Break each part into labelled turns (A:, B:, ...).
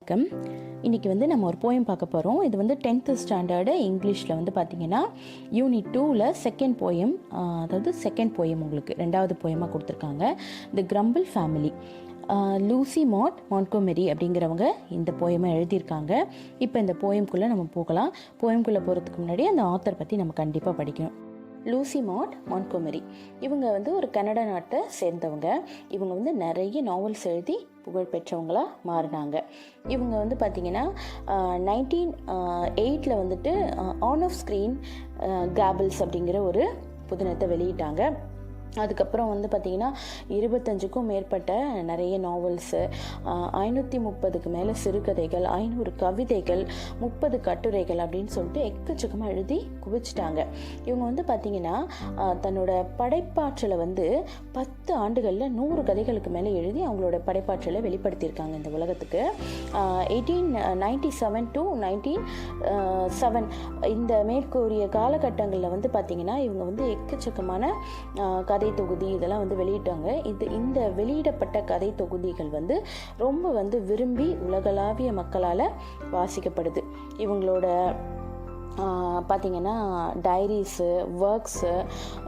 A: வணக்கம். இன்றைக்கி வந்து நம்ம ஒரு போயம் பார்க்க போகிறோம். இது வந்து 10th ஸ்டாண்டர்டு இங்கிலீஷில் வந்து பார்த்திங்கன்னா யூனிட் 2ல் செகண்ட் போயம், அதாவது செகண்ட் போயம் உங்களுக்கு ரெண்டாவது போயமாக கொடுத்துருக்காங்க. தி கிரம்பிள் ஃபேமிலி. லூசி மாண்ட்கோமெரி அப்படிங்கிறவங்க இந்த போயமை எழுதியிருக்காங்க. இப்போ இந்த போயம்குள்ளே நம்ம போகலாம். போயம்குள்ளே போகிறதுக்கு முன்னாடி அந்த ஆத்தர் பற்றி நம்ம கண்டிப்பாக படிக்கணும். லூசி மாண்ட்கோமெரி இவங்க வந்து ஒரு கனடா நாட்டை சேர்ந்தவங்க. இவங்க வந்து நிறைய நாவல்ஸ் எழுதி புகழ் பெற்றவங்களாக மாறினாங்க. இவங்க வந்து பார்த்திங்கன்னா 1908 வந்துட்டு ஆன் ஆஃப் ஸ்க்ரீன் கேபிள்ஸ் அப்படிங்கிற ஒரு புதினத்தை வெளியிட்டாங்க. அதுக்கப்புறம் வந்து பார்த்திங்கன்னா 25க்கும் மேற்பட்ட நிறைய நாவல்ஸு, 530க்கு மேலே சிறுகதைகள், 500 கவிதைகள், 30 கட்டுரைகள் அப்படின்னு சொல்லிட்டு எக்கச்சக்கமாக எழுதி குவிச்சிட்டாங்க. இவங்க வந்து பார்த்திங்கன்னா தன்னோட படைப்பாற்றலை வந்து 10 ஆண்டுகளில் 100 கதைகளுக்கு மேலே எழுதி அவங்களோட படைப்பாற்றலை வெளிப்படுத்தியிருக்காங்க இந்த உலகத்துக்கு. 1897 to 1907 இந்த மேற்கூறிய காலகட்டங்களில் வந்து பார்த்திங்கன்னா இவங்க வந்து எக்கச்சக்கமான கதை தொகுதி இதெல்லாம் வந்து வெளியிட்டாங்க. இந்த வெளியிடப்பட்ட கதை தொகுதிகள் வந்து ரொம்ப வந்து விரும்பி உலகளாவிய மக்களால் வாசிக்கப்படுது. இவங்களோட பார்த்திங்கன்னா டைரிஸு, ஒர்க்ஸு,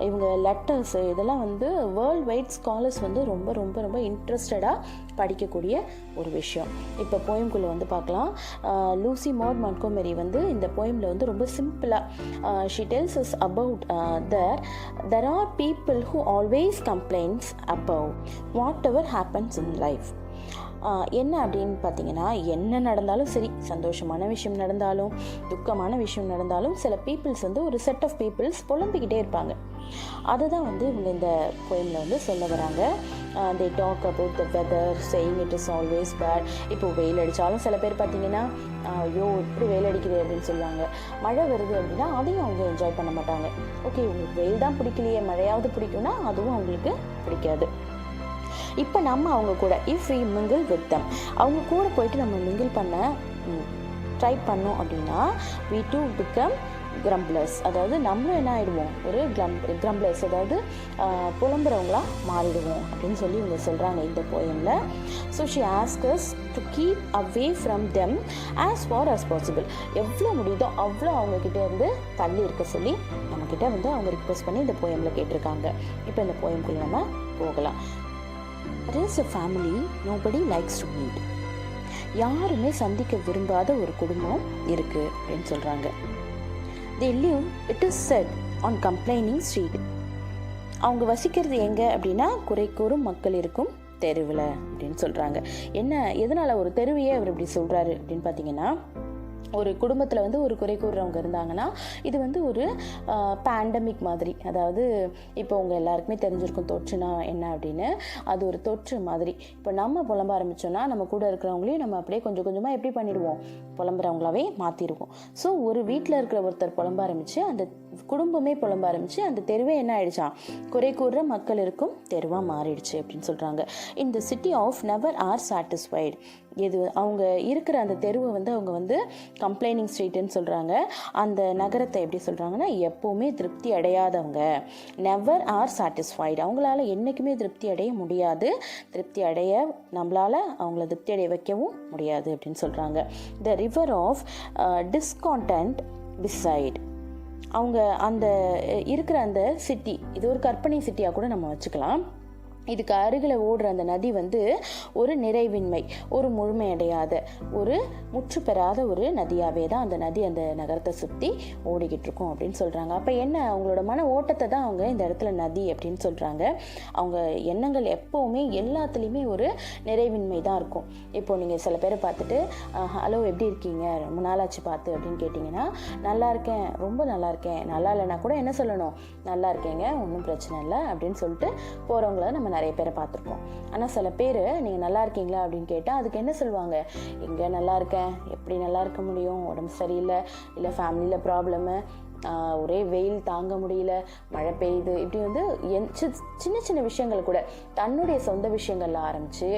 A: இவங்க லெட்டர்ஸு இதெல்லாம் வந்து வேர்ல்ட் வைட் ஸ்காலர்ஸ் வந்து ரொம்ப ரொம்ப ரொம்ப இன்ட்ரெஸ்டடாக படிக்கக்கூடிய ஒரு விஷயம். இப்போ போயம்குள்ளே வந்து பார்க்கலாம். லூசி மாண்ட்கோமெரி வந்து இந்த போயமில் வந்து ரொம்ப சிம்பிளாக she டெல்ஸ் us about there are people who always complains about whatever happens in life. என்ன அப்படின்னு பார்த்தீங்கன்னா, என்ன நடந்தாலும் சரி, சந்தோஷமான விஷயம் நடந்தாலும் துக்கமான விஷயம் நடந்தாலும் சில பீப்புள்ஸ் வந்து ஒரு செட் ஆஃப் பீப்புள்ஸ் புலம்பிக்கிட்டே இருப்பாங்க. அதுதான் வந்து இவங்க இந்த போயமில் வந்து சொல்ல வராங்க. they talk about the weather saying it is always bad. இப்போ வெயில் அடித்தாலும் சில பேர் பார்த்தீங்கன்னா ஐயோ இப்படி வெயில் அடிக்குது அப்படின்னு சொல்லுவாங்க. மழை வருது அப்படின்னா அதையும் அவங்க என்ஜாய் பண்ண மாட்டாங்க. ஓகே, உங்களுக்கு வெயில் தான் பிடிக்கலையே, மழையாவது பிடிக்கும்னா அதுவும் அவங்களுக்கு பிடிக்காது. இப்போ நம்ம அவங்க கூட if we mingle with them, அவங்க கூட போயிட்டு நம்ம மிங்கிள் பண்ண ட்ரை பண்ணோம் அப்படின்னா வி டு பிகம் கிரம்பிளர்ஸ், அதாவது நம்மளும் என்ன ஆகிடுவோம், ஒரு கிரம்பிளர்ஸ், அதாவது புலம்புறவங்களா மாறிடுவோம் அப்படின்னு சொல்லி இவங்க சொல்கிறாங்க இந்த போயமில். So she ask us to keep away from them as far as possible. எவ்வளோ முடியுதோ அவ்வளோ அவங்கக்கிட்ட இருந்து தள்ளி இருக்க சொல்லி நம்மக்கிட்ட வந்து அவங்க ரிக்வெஸ்ட் பண்ணி இந்த போயமில் கேட்டிருக்காங்க. இப்போ இந்த போயம்குள்ளே நம்ம போகலாம். There is a family nobody likes to meet. யாருமே சந்திக்க விரும்பாத ஒரு குடும்பம் இருக்குது அப்படின்னு சொல்கிறாங்க. They live, it is said, on complaining street. அவங்க வசிக்கிறது எங்கே அப்படின்னா குறை கூறும் மக்கள் இருக்கும் தெருவில் அப்படின்னு சொல்கிறாங்க. என்ன எதனால் ஒரு தெருவையே அவர் இப்படி சொல்கிறாரு அப்படின்னு பார்த்தீங்கன்னா, ஒரு குடும்பத்தில் வந்து ஒரு குறை கூறுறவங்க இருந்தாங்கன்னா இது வந்து ஒரு பேண்டமிக் மாதிரி, அதாவது இப்போ உங்கள் எல்லாருக்குமே தெரிஞ்சிருக்கும் தொற்றுனா என்ன அப்படின்னு. அது ஒரு தொற்று மாதிரி. இப்போ நம்ம புலம்ப ஆரம்பித்தோன்னா நம்ம கூட இருக்கிறவங்களையும் நம்ம அப்படியே கொஞ்சம் கொஞ்சமாக எப்படி பண்ணிடுவோம், புலம்புறவங்களாவே மாற்றிடுவோம். ஸோ ஒரு வீட்டில் இருக்கிற ஒருத்தர் புலம்ப ஆரம்பித்து அந்த குடும்பமே புலம்ப ஆரம்பித்து அந்த தெருவே என்ன ஆயிடுச்சான், குறை கூறுற மக்கள் இருக்கும் தெருவாக மாறிடுச்சு அப்படின்னு சொல்கிறாங்க. இந்த city of never are satisfied. எது அவங்க இருக்கிற அந்த தெருவை வந்து அவங்க வந்து கம்ப்ளைனிங் ஸ்ட்ரீட்டுன்னு சொல்கிறாங்க. அந்த நகரத்தை எப்படி சொல்கிறாங்கன்னா, எப்போவுமே திருப்தி அடையாதவங்க, நெவர் ஆர் சாட்டிஸ்ஃபைடு, அவங்களால என்றைக்குமே திருப்தி அடைய முடியாது, திருப்தி அடைய நம்மளால் அவங்கள திருப்தி அடைய வைக்கவும் முடியாது அப்படின்னு சொல்கிறாங்க. The river of discontent beside. அவங்க அந்த இருக்கிற அந்த சிட்டி, இது ஒரு கற்பனை சிட்டியாக கூட நம்ம வச்சுக்கலாம். இதுக்கு அருகில் ஓடுற அந்த நதி வந்து ஒரு நிறைவின்மை, ஒரு முழுமையடையாத, ஒரு முற்று பெறாத ஒரு நதியாகவே தான் அந்த நதி அந்த நகரத்தை சுற்றி ஓடிக்கிட்டு இருக்கும் அப்படின்னு சொல்கிறாங்க. அப்போ என்ன, அவங்களோட மன ஓட்டத்தை தான் அவங்க இந்த இடத்துல நதி அப்படின்னு சொல்கிறாங்க. அவங்க எண்ணங்கள் எப்போவுமே எல்லாத்துலேயுமே ஒரு நிறைவின்மை தான் இருக்கும். இப்போது நீங்கள் சில பேரை பார்த்துட்டு ஹலோ எப்படி இருக்கீங்க, ரொம்ப நாளாச்சு பார்த்து அப்படின்னு கேட்டிங்கன்னா, நல்லா இருக்கேன், ரொம்ப நல்லா இருக்கேன், நல்லா இல்லைனா கூட என்ன சொல்லணும், நல்லா இருக்கேங்க, ஒன்றும் பிரச்சனை இல்லை அப்படின்னு சொல்லிட்டு போகிறவங்கள நம்ம நிறைய பேரை பார்த்துருக்கோம். ஆனால் சில பேர் நீங்கள் நல்லா இருக்கீங்களா அப்படின்னு கேட்டால் அதுக்கு என்ன சொல்லுவாங்க, எங்கே நல்லா இருக்கேன், எப்படி நல்லா இருக்க முடியும், உடம்பு சரியில்லை, இல்லை ஃபேமிலியில் ப்ராப்ளமு, ஒரே வெயில் தாங்க முடியல, மழை பெய்யுது, இப்படி வந்து சின்ன சின்ன விஷயங்கள் கூட தன்னுடைய சொந்த விஷயங்கள்ல ஆரம்பித்து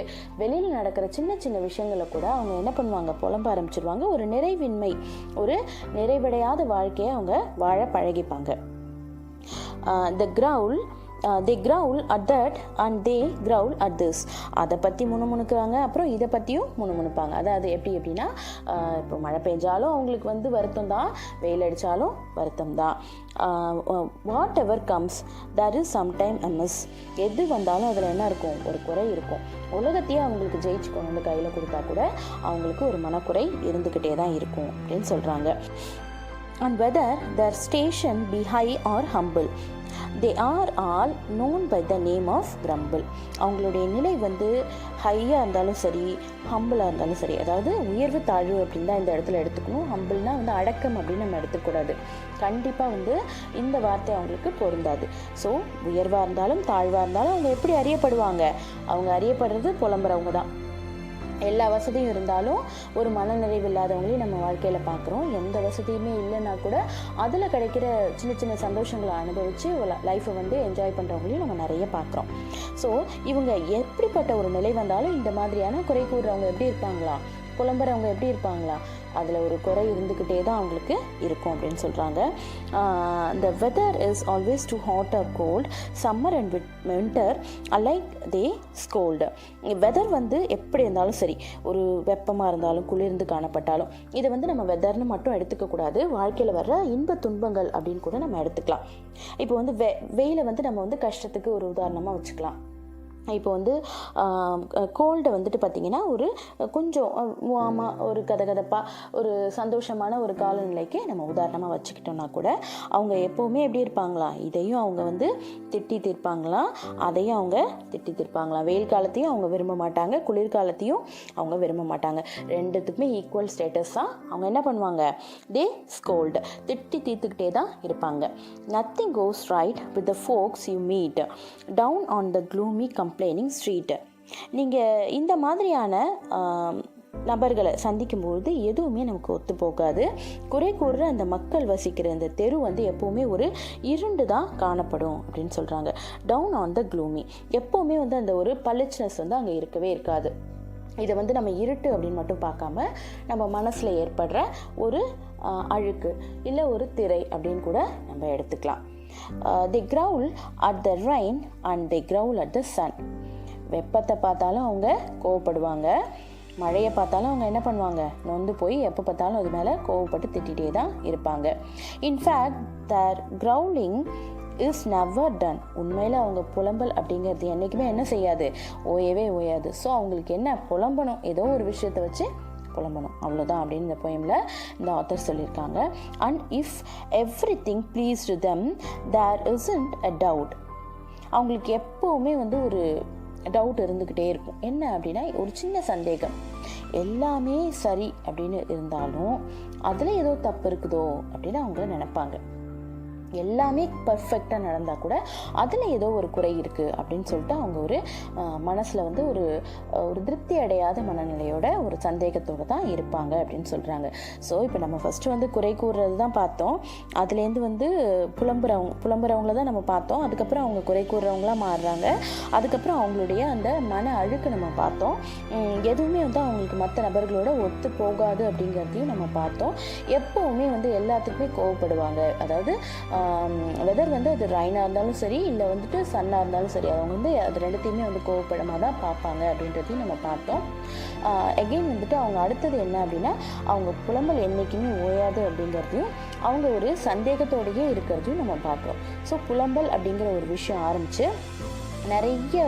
A: வெளியில் நடக்கிற சின்ன சின்ன விஷயங்களை கூட அவங்க என்ன பண்ணுவாங்க, புலம்ப ஆரம்பிச்சிருவாங்க. ஒரு நிறைவின்மை, ஒரு நிறைவடையாத வாழ்க்கையை அவங்க வாழ பழகிப்பாங்க. The growl they growl at that and they growl at this. அதை பற்றி முணுமுணுக்கிறாங்க, அப்புறம் இதை பற்றியும் முணுமுணுப்பாங்க. அதாவது எப்படின்னா இப்போ மழை பெஞ்சாலும் அவங்களுக்கு வந்து வருத்தம் தான், வெயில் அடித்தாலும் வருத்தம் தான். What ever comes there is sometime a miss. எது வந்தாலும் அதில் என்ன இருக்கும், ஒரு குறை இருக்கும். உலகத்தையே அவங்களுக்கு ஜெயிச்சு கொண்டு வந்து கையில் கொடுத்தா கூட அவங்களுக்கு ஒரு மனக்குறை இருந்துக்கிட்டே தான் இருக்கும் அப்படின்னு சொல்கிறாங்க. And whether their station be high or humble, they are all known by the name of grumble. அவங்களுடைய நிலை வந்து ஹையாக இருந்தாலும் சரி, ஹம்பிளாக இருந்தாலும் சரி, அதாவது உயர்வு தாழ்வு அப்படின்னு தான் இந்த இடத்துல எடுத்துக்கணும். ஹம்பிள்னால் வந்து அடக்கம் அப்படின்னு நம்ம எடுத்துக்கூடாது. கண்டிப்பாக வந்து இந்த வார்த்தை அவங்களுக்கு பொருந்தாது. ஸோ உயர்வாக இருந்தாலும் தாழ்வாக இருந்தாலும் அவங்க எப்படி அறியப்படுவாங்க, அவங்க அறியப்படுறது புலம்புறவங்க தான். எல்லா வசதியும் இருந்தாலும் ஒரு மனநிறைவு இல்லாதவங்களையும் நம்ம வாழ்க்கையில் பார்க்குறோம். எந்த வசதியுமே இல்லைன்னா கூட அதில் கிடைக்கிற சின்ன சின்ன சந்தோஷங்களை அனுபவித்து லைஃப்பை வந்து என்ஜாய் பண்ணுறவங்களையும் நம்ம நிறைய பார்க்குறோம். ஸோ இவங்க எப்படிப்பட்ட ஒரு நிலை வந்தாலும் இந்த மாதிரியான குறை கூறுறவங்க எப்படி இருப்பாங்களா, புலம்புறவங்க எப்படி இருப்பாங்களா, அதில் ஒரு குறை இருந்துக்கிட்டே தான் அவங்களுக்கு இருக்கும் அப்படின்னு சொல்கிறாங்க. the weather is always too hot or cold, summer and winter alike they scold. Weather வந்து எப்படி இருந்தாலும் சரி, ஒரு வெப்பமாக இருந்தாலும் குளிர்ந்து காணப்பட்டாலும் இதை வந்து நம்ம வெதர்னு மட்டும் எடுத்துக்கக்கூடாது. வாழ்க்கையில் வர்ற இன்ப துன்பங்கள் அப்படின்னு கூட நம்ம எடுத்துக்கலாம். இப்போ வந்து வெயிலை வந்து நம்ம வந்து கஷ்டத்துக்கு ஒரு உதாரணமாக வச்சுக்கலாம். இப்போ வந்து கோல்டை வந்துட்டு பார்த்திங்கன்னா ஒரு கொஞ்சம் வார்மாக, ஒரு கதகதப்பாக, ஒரு சந்தோஷமான ஒரு காலநிலைக்கு நம்ம உதாரணமாக வச்சுக்கிட்டோம்னா கூட அவங்க எப்போவுமே எப்படி இருப்பாங்களா, இதையும் அவங்க வந்து திட்டி தீர்ப்பாங்களாம், அதையும் அவங்க திட்டி தீர்ப்பாங்களாம். வெயில் காலத்தையும் அவங்க விரும்ப மாட்டாங்க, குளிர்காலத்தையும் அவங்க விரும்ப மாட்டாங்க. ரெண்டுத்துக்குமே ஈக்குவல் ஸ்டேட்டஸ் தான். அவங்க என்ன பண்ணுவாங்க, தே ஸ்கோல்டு, திட்டி தீர்த்துக்கிட்டே தான் இருப்பாங்க. Nothing goes right with the folks you meet down on the gloomy complaining street. நீங்கள் இந்த மாதிரியான நபர்களை சந்திக்கும்போது எதுவுமே நமக்கு ஒத்து போகாது. குறை கூறுற அந்த மக்கள் வசிக்கிற அந்த தெரு வந்து எப்போவுமே ஒரு இருண்டு தான் காணப்படும் அப்படின்னு சொல்கிறாங்க. டவுன் ஆன் த க்ளூமி, எப்போவுமே வந்து அந்த ஒரு பளிச்னஸ் வந்து அங்கே இருக்கவே இருக்காது. இதை வந்து நம்ம இருட்டு அப்படின்னு மட்டும் பார்க்காம நம்ம மனசில் ஏற்படுற ஒரு அழுக்கு இல்லை ஒரு திரை அப்படின்னு கூட நம்ம எடுத்துக்கலாம். they growl at the rain and they growl at the sun. வெப்பத்தை பார்த்தாலும் அவங்க கோவப்படுவாங்க, மழையை பார்த்தாலும் அவங்க என்ன பண்ணுவாங்க, நொந்து போய் எப்போ பார்த்தாலும் அது மேலே கோவப்பட்டு திட்டிகிட்டே தான் இருப்பாங்க. In fact their growling is never done. உண்மையில் அவங்க புலம்பல் அப்படிங்கிறது என்றைக்குமே என்ன செய்யாது, ஓயவே ஓயாது. ஸோ அவங்களுக்கு என்ன புலம்பணும், ஏதோ ஒரு விஷயத்தை வச்சு புலம்பணும், அவ்வளோதான் அப்படின்னு இந்த போயமில் இந்த ஆத்தர் சொல்லியிருக்காங்க. And if everything pleased them there isn't a doubt. அவங்களுக்கு எப்போவுமே வந்து ஒரு டவுட் இருந்துக்கிட்டே இருக்கும். என்ன அப்படின்னா ஒரு சின்ன சந்தேகம், எல்லாமே சரி அப்படின்னு இருந்தாலும் அதில் ஏதோ தப்பு இருக்குதோ அப்படின்னு அவங்க நினைப்பாங்க. எல்லாமே பர்ஃபெக்டாக நடந்தால் கூட அதில் ஏதோ ஒரு குறை இருக்குது அப்படின்னு சொல்லிட்டு அவங்க ஒரு மனசில் வந்து ஒரு திருப்தி அடையாத மனநிலையோட ஒரு சந்தேகத்தோடு தான் இருப்பாங்க அப்படின்னு சொல்கிறாங்க. ஸோ இப்போ நம்ம ஃபஸ்ட்டு வந்து குறை கூறுறது தான் பார்த்தோம், அதுலேருந்து வந்து புலம்புறவங்கள தான் நம்ம பார்த்தோம். அதுக்கப்புறம் அவங்க குறை கூறுறவங்களாக மாறுறாங்க. அதுக்கப்புறம் அவங்களுடைய அந்த மன அழுக்கு நம்ம பார்த்தோம். எதுவுமே வந்து அவங்களுக்கு மற்ற நபர்களோட ஒத்து போகாது அப்படிங்கிறதையும் நம்ம பார்த்தோம். எப்போவுமே வந்து எல்லாத்துக்குமே கோவப்படுவாங்க. அதாவது வெதர் வந்து அது ரைனாக இருந்தாலும் சரி, இல்லை வந்துட்டு சன்னாக இருந்தாலும் சரி, அவங்க வந்து அது ரெண்டுத்தையுமே வந்து கோவப்படமாக தான் பார்ப்பாங்க அப்படின்றதையும் நம்ம பார்த்தோம். எகெயின் வந்துட்டு அவங்க அடுத்தது என்ன அப்படின்னா அவங்க புலம்பல் என்றைக்குமே ஓயாது அப்படிங்கிறதையும் அவங்க ஒரு சந்தேகத்தோடையே இருக்கிறதையும் நம்ம பார்க்குறோம். ஸோ புலம்பல் அப்படிங்கிற ஒரு விஷயம் ஆரம்பித்து நிறைய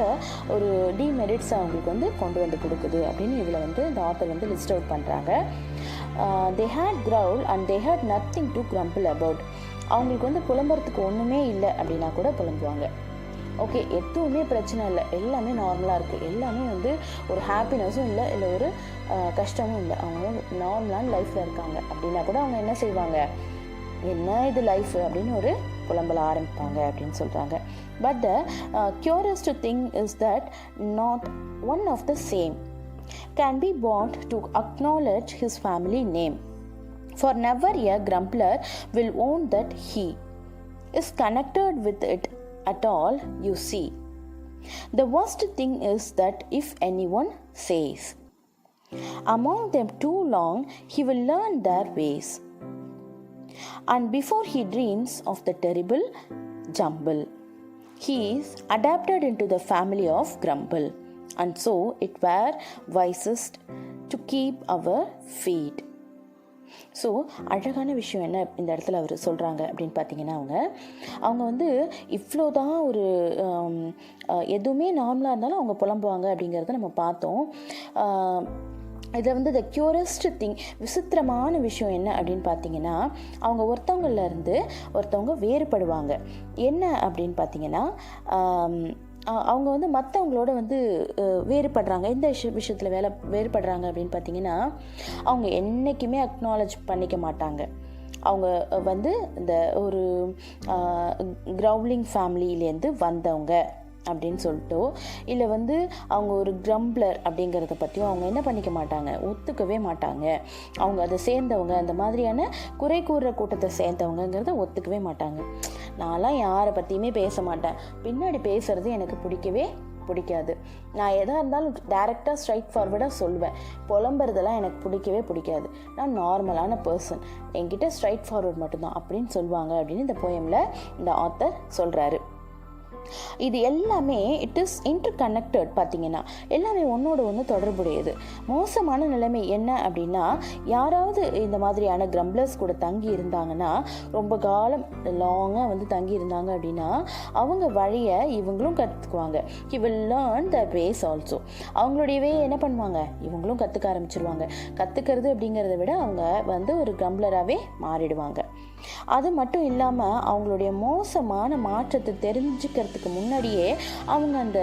A: ஒரு டிமெரிட்ஸ் அவங்களுக்கு வந்து கொண்டு வந்து கொடுக்குது அப்படின்னு இதில் வந்து இந்த ஆத்தர் வந்து லிஸ்ட் அவுட் பண்ணுறாங்க. they had growl and they had nothing to grumble about. அவங்களுக்கு வந்து புலம்புறதுக்கு ஒன்றுமே இல்லை அப்படின்னா கூட புலம்புவாங்க. ஓகே, எதுவுமே பிரச்சனை இல்லை, எல்லாமே நார்மலாக இருக்குது, எல்லாமே வந்து ஒரு ஹாப்பினஸும் இல்லை, இல்லை ஒரு கஷ்டமும் இல்லை, அவங்க நார்மலான லைஃப்பில் இருக்காங்க அப்படின்னா கூட அவங்க என்ன செய்வாங்க, என்ன இது லைஃப் அப்படின்னு ஒரு புலம்பல ஆரம்பிப்பாங்க அப்படின்னு சொல்கிறாங்க. But the curious thing is that not one of the same can be bought to acknowledge his family name. For never a grumbler will own that he is connected with it at all, you see. The worst thing is that if anyone says, among them too long, he will learn their ways. And before he dreams of the terrible jumble. he is adapted into the family of Grumble, and so it were wisest to keep our feet. So அழகான விஷயம் என்ன இந்த இடத்துல அவர் சொல்கிறாங்க அப்படின்னு பார்த்தீங்கன்னா அவங்க வந்து இவ்வளோ தான் ஒரு எதுவுமே நார்மலாக இருந்தாலும் அவங்க புலம்புவாங்க அப்படிங்கிறத நம்ம பார்த்தோம். இதில் வந்து த க்யூரஸ்ட் திங், விசித்திரமான விஷயம் என்ன அப்படின்னு பார்த்தீங்கன்னா, அவங்க ஒருத்தவங்கள்லேருந்து ஒருத்தவங்க வேறுபடுவாங்க. என்ன அப்படின்னு பார்த்தீங்கன்னா, அவங்க வந்து மற்றவங்களோட வந்து வேறுபடுறாங்க. எந்த விஷயத்தில் வேறுபடுறாங்க அப்படின்னு பார்த்தீங்கன்னா, அவங்க என்றைக்குமே அக்னாலேஜ் பண்ணிக்க மாட்டாங்க. அவங்க வந்து இந்த ஒரு கிரவுலிங் ஃபேமிலியிலேருந்து வந்தவங்க அப்படின்னு சொல்லிட்டோ, இல்லை வந்து அவங்க ஒரு கிரம்ப்ளர் அப்படிங்கிறத பற்றியும் அவங்க என்ன பண்ணிக்க மாட்டாங்க, ஒத்துக்கவே மாட்டாங்க. அவங்க அதை சேர்ந்தவங்க, அந்த மாதிரியான குறை கூறுற கூட்டத்தை சேர்ந்தவங்கிறத ஒத்துக்கவே மாட்டாங்க. நான்லாம் யாரை பற்றியுமே பேச மாட்டேன், பின்னாடி பேசுகிறது எனக்கு பிடிக்காது. நான் எதாக இருந்தாலும் டைரெக்டாக ஸ்ட்ரைட் ஃபார்வர்டாக சொல்லுவேன். புலம்புறதெல்லாம் எனக்கு பிடிக்காது. நான் நார்மலான பர்சன், என்கிட்ட ஸ்ட்ரைட் ஃபார்வர்ட் மட்டும்தான் அப்படின்னு சொல்லுவாங்க அப்படின்னு இந்த போயமில் இந்த ஆத்தர் சொல்கிறாரு. இது எல்லாமே இட் இஸ் இன்டர் கனெக்டட். பார்த்தீங்கன்னா எல்லாமே ஒன்றோட ஒன்று தொடர்புடையது. மோசமான நிலைமை என்ன அப்படின்னா, யாராவது இந்த மாதிரியான கிரம்ப்ளர்ஸ் கூட தங்கி இருந்தாங்கன்னா, ரொம்ப காலம் லாங்காக வந்து தங்கி இருந்தாங்க அப்படின்னா, அவங்க வழியை இவங்களும் கற்றுக்குவாங்க. He will learn the ways also. அவங்களுடைய வே என்ன பண்ணுவாங்க, இவங்களும் கற்றுக்க ஆரம்பிச்சிருவாங்க. கற்றுக்கிறது அப்படிங்கிறத விட அவங்க வந்து ஒரு கிரம்ப்ளராகவே மாறிடுவாங்க. அது மட்டும் இல்லாமல் அவங்களுடைய மோசமான மாற்றத்தை தெரிஞ்சுக்கிறதுக்கு முன்னாடியே அவங்க அந்த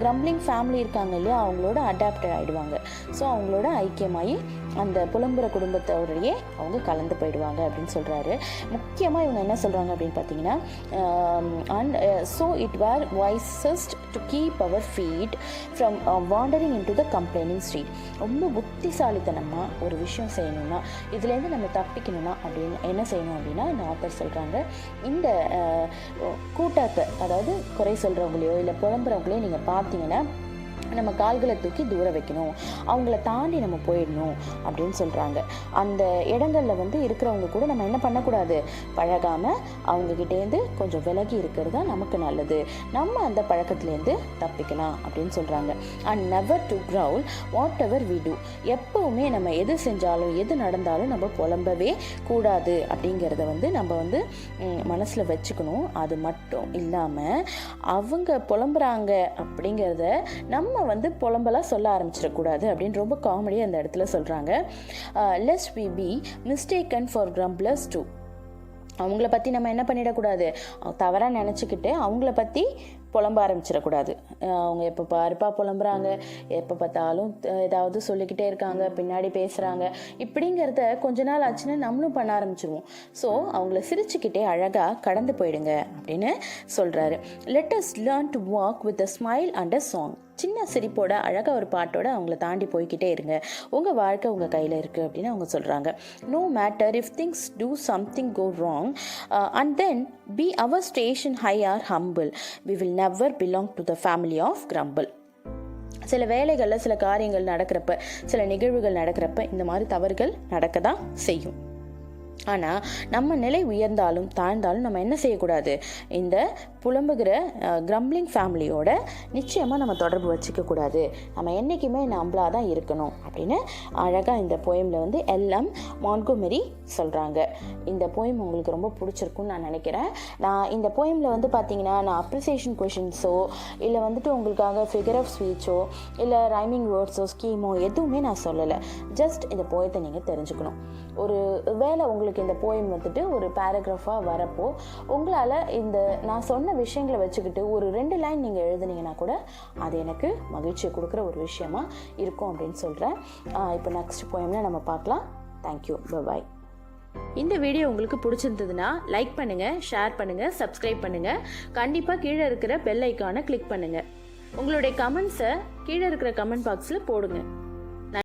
A: கிரம்ப்ளிங் ஃபேமிலி இருக்காங்க இல்லையா, அவங்களோட அடாப்டட் ஆகிடுவாங்க. ஸோ அவங்களோட ஐக்கியமாகி அந்த புலம்புற குடும்பத்தோடையே அவங்க கலந்து போயிடுவாங்க அப்படின்னு சொல்கிறாரு. முக்கியமாக இவங்க என்ன சொல்கிறாங்க அப்படின்னு பார்த்தீங்கன்னா, and so it were wisest to keep our feet from wandering into the complaining street. ரொம்ப புத்திசாலித்தனமாக ஒரு விஷயம் செய்யணும்னா, இதுலேருந்து நம்ம தப்பிக்கணும்னா அப்படின்னு என்ன செய்யணும் அப்படின்னா, இந்த ஆத்தர் சொல்கிறாங்க, இந்த கூட்டத்தை, அதாவது குறை சொல்கிறவங்களையோ இல்லை புலம்புறவங்களையோ நீங்கள் பார்த்தீங்கன்னா நம்ம கால்களை தூக்கி தூர வைக்கணும், அவங்கள தாண்டி நம்ம போயிடணும் அப்படின்னு சொல்கிறாங்க. அந்த இடங்களில் வந்து இருக்கிறவங்க கூட நம்ம என்ன பண்ணக்கூடாது, பழகாமல் அவங்கக்கிட்டேருந்து கொஞ்சம் விலகி இருக்கிறது தான் நமக்கு நல்லது. நம்ம அந்த பழக்கத்துலேருந்து தப்பிக்கலாம் அப்படின்னு சொல்கிறாங்க. And never to crawl whatever we do. எப்போவுமே நம்ம எது செஞ்சாலும் எது நடந்தாலும் நம்ம புலம்பவே கூடாது அப்படிங்கிறத வந்து நம்ம வந்து மனசில் வச்சுக்கணும். அது மட்டும் இல்லாமல் அவங்க புலம்புறாங்க அப்படிங்கிறத நம்ம வந்து புலம்பலாக சொல்ல ஆரம்பிச்சிடக்கூடாது அப்படின்னு ரொம்ப காமெடியாக அந்த இடத்துல சொல்கிறாங்க. Lest we be mistaken for grumblers too. அவங்கள பற்றி நம்ம என்ன பண்ணிடக்கூடாது, தவறாக நினச்சிக்கிட்டு அவங்கள பற்றி புலம்ப ஆரம்பிச்சிடக்கூடாது. அவங்க எப்போ பாருப்பா புலம்புறாங்க, எப்போ பார்த்தாலும் ஏதாவது சொல்லிக்கிட்டே இருக்காங்க, பின்னாடி பேசுகிறாங்க, இப்படிங்கிறத கொஞ்ச நாள் ஆச்சுன்னா நம்மளும் பண்ண ஆரம்பிச்சிருவோம். ஸோ அவங்கள சிரிச்சுக்கிட்டே அழகாக கடந்து போயிடுங்க அப்படின்னு சொல்கிறாரு. Let us learn to walk with a smile and a song. சின்ன சிரிப்போட அழகாக ஒரு பாட்டோட அவங்கள தாண்டி போய்கிட்டே இருங்க. உங்கள் வாழ்க்கை உங்கள் கையில் இருக்குது அப்படின்னு அவங்க சொல்கிறாங்க. No matter if things do something go wrong and then be our station high or humble, we will never belong to the family of grumble. சில வேலைகளில் சில காரியங்கள் நடக்கிறப்ப, சில நிகழ்வுகள் நடக்கிறப்ப இந்த மாதிரி தவறுகள் நடக்க தான் செய்யும். ஆனால் நம்ம நிலை உயர்ந்தாலும் தாழ்ந்தாலும் நம்ம என்ன செய்யக்கூடாது, இந்த புலம்புகிற கிரம்ப்ளிங் ஃபேமிலியோட நிச்சயமாக நம்ம தொடர்பு வச்சுக்கக்கூடாது. நம்ம என்றைக்குமே நம்மளாக தான் இருக்கணும் அப்படின்னு அழகாக இந்த போயமில் வந்து எல்எம் மான்ட்கோமெரி சொல்கிறாங்க. இந்த போயம் உங்களுக்கு ரொம்ப பிடிச்சிருக்குன்னு நான் நினைக்கிறேன். நான் இந்த போயமில் வந்து பார்த்தீங்கன்னா, நான் அப்ரிசியேஷன் கொஷின்ஸோ இல்லை வந்துட்டு உங்களுக்காக ஃபிகர் ஆஃப் ஸ்பீச்சோ இல்லை ரைமிங் வேர்ட்ஸோ ஸ்கீமோ எதுவுமே நான் சொல்லலை. ஜஸ்ட் இந்த போயத்தை நீங்கள் தெரிஞ்சுக்கணும். ஒரு வேளை உங்களுக்கு இந்த போயம் வந்துட்டு ஒரு பேராகிராஃபாக வரப்போ உங்களால் இந்த நான் சொன்ன விஷயங்களை வச்சுக்கிட்டு ஒரு 2 லைன் நீங்கள் எழுதுனீங்கன்னா கூட அது எனக்கு மகிழ்ச்சியை கொடுக்குற ஒரு விஷயமா இருக்கும் அப்படின்னு சொல்கிறேன். இப்போ நெக்ஸ்ட் போயம்ல நம்ம பார்க்கலாம். தேங்க்யூ, பாய். இந்த வீடியோ உங்களுக்கு பிடிச்சிருந்ததுன்னா லைக் பண்ணுங்கள், ஷேர் பண்ணுங்கள், சப்ஸ்கிரைப் பண்ணுங்கள். கண்டிப்பாக கீழே இருக்கிற பெல் ஐக்கானை கிளிக் பண்ணுங்கள். உங்களுடைய கமெண்ட்ஸை கீழே இருக்கிற கமெண்ட் பாக்ஸில் போடுங்க.